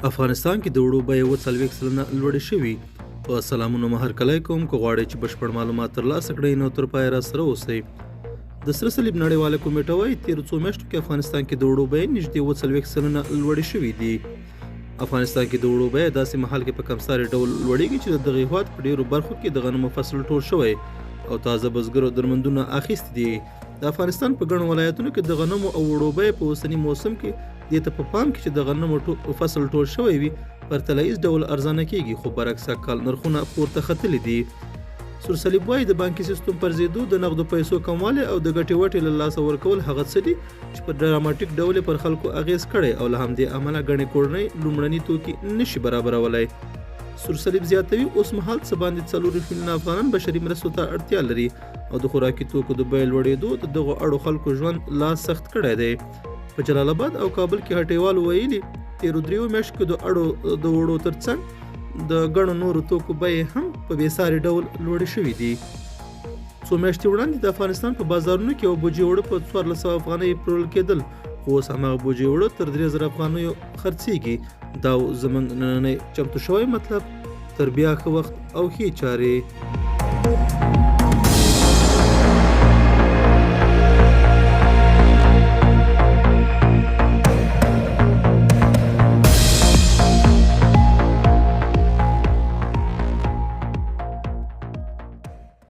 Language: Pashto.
افغانستان کې د وړو بیې 40 سلنه لوړې شوي. په سلامونه مو هرکلی کوم. که غواړئ چې بشپړ معلومات ترلاسه کړئ نو تر پایه راسره اوسئ. د سره صلیب نړیواله کمیټه وایي تېرو څو میاشتو کې افغانستان کې د وړو بیې نږدې 40 سلنه لوړې شوي دي. افغانستان کې د وړو بیې داسې مهال کې په کمسارې ډول لوړېږي چې د دغه هېواد په ډېرو برخو کې د غنمو فصل ټول شوی او تازه بزګرو درمندونه اخیستي دي. د افغانستان په ګڼو ولایتونو کې د غنمو او وړو بیې په اوسني موسم کې دې ته په پام کې چې د غنمو فصل ټول شوی وي پر طلایز ډول ارزانه کیږي، خو برعکس کال نرخونه پورته ختلي دي. سور صلیب وایي د بانکي سیستم پر زیدو د نغدو پیسو کموالی او د ګټې وټې له لاسه ورکول هغه څه دي چې په ډراماټیک ډول پر خلکو اغیز کړی او له همدې امله ګڼې کورنۍ لومړني توکي نشي برابرولی. سور صلیب زیاتوي اوس مهال څه باندې 4 میلیونه افغانان بشري مرستو ته اړتیا لري او د خوراکي توکو د بیې لوړېدو د دغو اړو خلکو ژوند لا سخت کړی دی. په جلال آباد او کابل کې هټیوالو ویلي تېرو 3 میاشتو کې د وړو ترڅنګ د ګڼو نورو توکو بیې هم په بېساري ډول لوړې شوي دي. څو میاشتې وړاندې د افغانستان په بازارونو کې یو بوجۍ اوړه په 1400 افغانۍ پلورل کېدل، خو اوس هماغه بوجۍ اوړه تر 3000 افغانیو خرڅېږي. دا زموږ نننی چمتو شوی مطلب. تر بیا ښه وخت او ښې چارې.